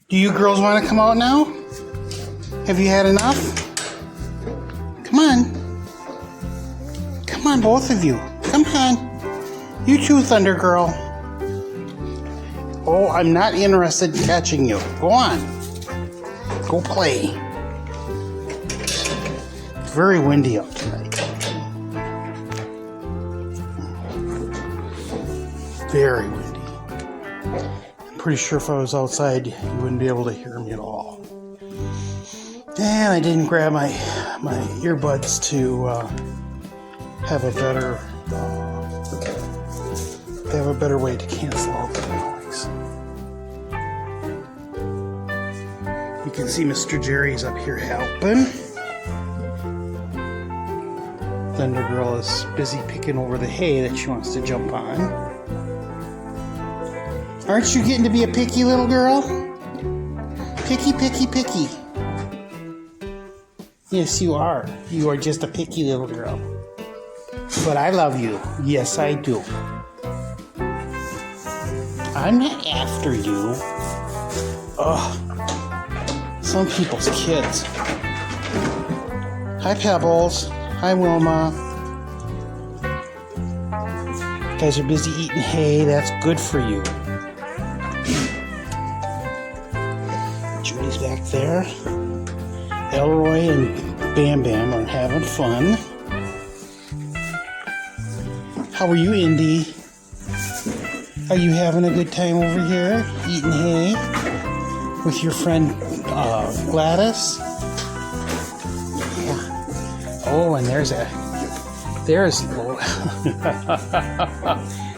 Do you girls want to come out now? Have you had enough? Come on. Come on, both of you. Come on. You too, Thundergirl. Oh, I'm not interested in catching you. Go on. Go play. It's very windy out tonight. Very windy. I'm pretty sure if I was outside, you wouldn't be able to hear me at all. And I didn't grab my earbuds to have a better way to cancel out the noise. You can see Mr. Jerry's up here helping. Thundergirl is busy picking over the hay that she wants to jump on. Aren't you getting to be a picky little girl? Picky, picky, picky. Yes, you are. You are just a picky little girl. But I love you. Yes, I do. I'm not after you. Ugh. Some people's kids. Hi, Pebbles. Hi, Wilma. You guys are busy eating hay. That's good for you. Judy's back there. Elroy and Bam Bam are having fun. How are you, Indy? Are you having a good time over here? Eating hay? With your friend Gladys? Yeah. Oh, and there's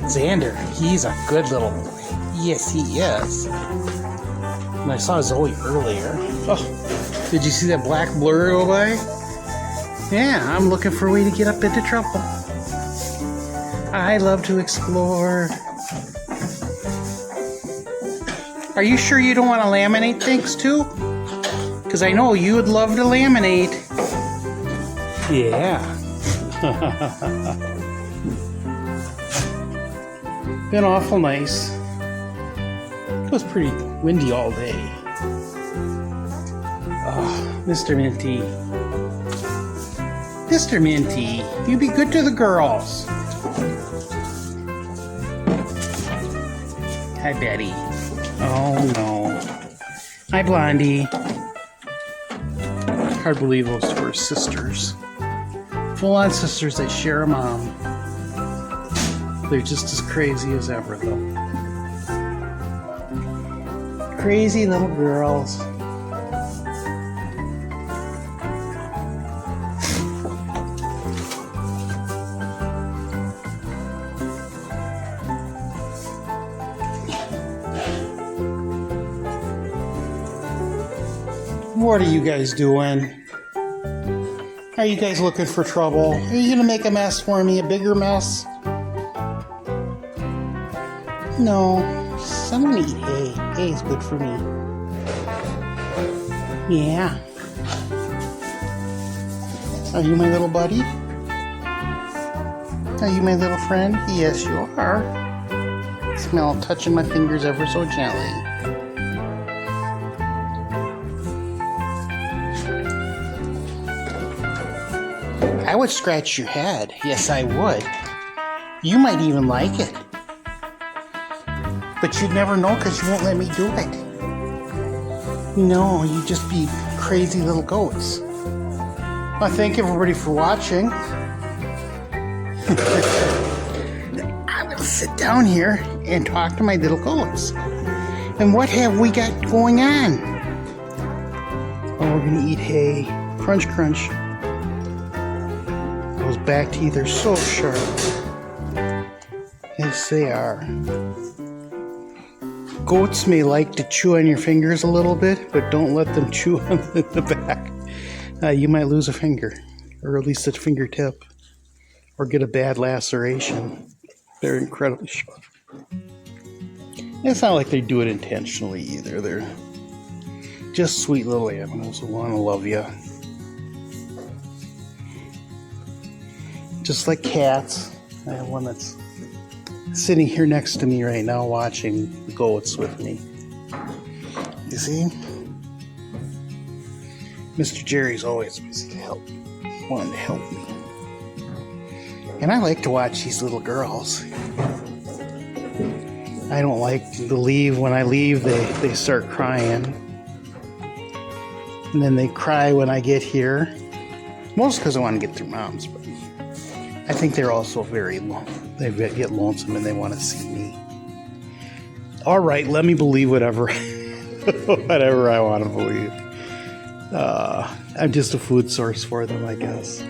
Xander. He's a good little boy. Yes, he is. And I saw Zoe earlier. Oh, did you see that black blur go by? Yeah, I'm looking for a way to get up into trouble. I love to explore. Are you sure you don't want to laminate things too? Because I know you would love to laminate. Yeah. Been awful nice. It was pretty windy all day. Oh, Mr. Minty. Mr. Minty, you be good to the girls. Hi, Betty. Oh, no. Hi, Blondie. Hard to believe those two are sisters. Full-on sisters that share a mom. They're just as crazy as ever, though. Crazy little girls. What are you guys doing? Are you guys looking for trouble? Are you gonna make a mess for me? A bigger mess? No. I'm gonna eat hay. Hay is good for me. Yeah. Are you my little buddy? Are you my little friend? Yes, you are. Smell touching my fingers ever so gently. I would scratch your head. Yes, I would. You might even like it. But you'd never know because you won't let me do it. No, you'd just be crazy little goats. Well, thank everybody for watching. I'm going to sit down here and talk to my little goats. And what have we got going on? Oh, we're going to eat hay. Crunch, crunch. Those back teeth are so sharp. Yes, they are. Goats may like to chew on your fingers a little bit, but don't let them chew on the back. You might lose a finger, or at least a fingertip, or get a bad laceration. They're incredibly sharp. It's not like they do it intentionally either. They're just sweet little animals who want to love you. Just like cats. I have one that's sitting here next to me right now watching the goats with me. You see? Mr. Jerry's always busy to help. Wanting to help me. And I like to watch these little girls. I don't like to leave. When I leave, they start crying. And then they cry when I get here. Most because I want to get their moms, but I think they're also very they get lonesome and they want to see me. All right, let me believe whatever whatever I want to believe. I'm just a food source for them, I guess.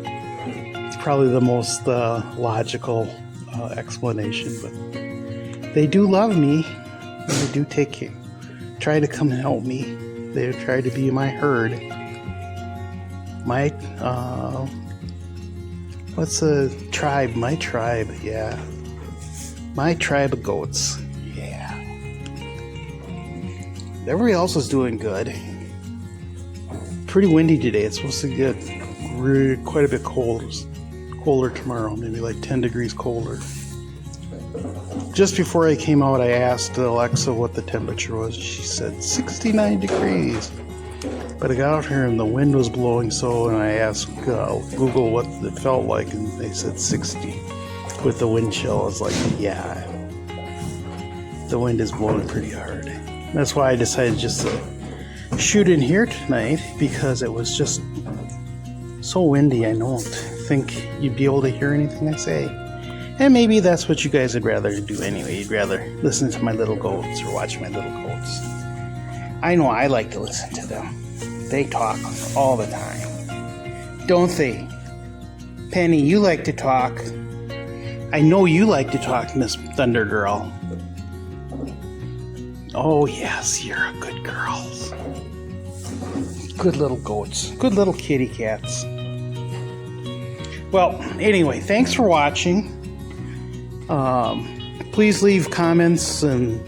It's probably the most logical explanation, but they do love me. And they do try to come and help me. They try to be my herd. My, what's a tribe? My tribe, yeah. My tribe of goats, yeah. Everybody else is doing good. Pretty windy today. It's supposed to get quite a bit colder tomorrow, maybe like 10 degrees colder. Just before I came out, I asked Alexa what the temperature was. She said 69 degrees. But I got out here and the wind was blowing so, and I asked Google what it felt like, and they said 60 with the wind chill. I was like, yeah, the wind is blowing pretty hard. That's why I decided just to shoot in here tonight, because it was just so windy. I don't think you'd be able to hear anything I say. And maybe that's what you guys would rather do anyway. You'd rather listen to my little goats or watch my little goats. I know I like to listen to them. They talk all the time. Don't they? Penny, you like to talk. I know you like to talk, Miss Thundergirl. Oh yes, you're a good girl. Good little goats. Good little kitty cats. Well, anyway, thanks for watching. Please leave comments, and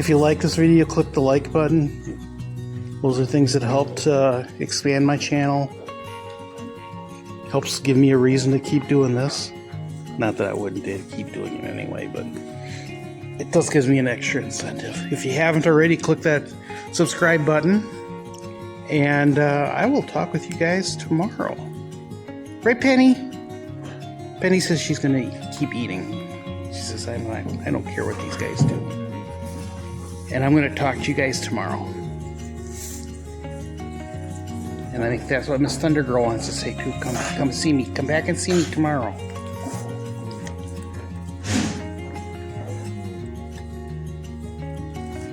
if you like this video, click the like button. Those are things that help to expand my channel. Helps give me a reason to keep doing this. Not that I wouldn't keep doing it anyway, but it does give me an extra incentive. If you haven't already, click that subscribe button. And I will talk with you guys tomorrow. Right, Penny? Penny says she's going to keep eating. She says, I don't care what these guys do. And I'm going to talk to you guys tomorrow. And I think that's what Miss Thundergirl wants to say too. Come see me. Come back and see me tomorrow.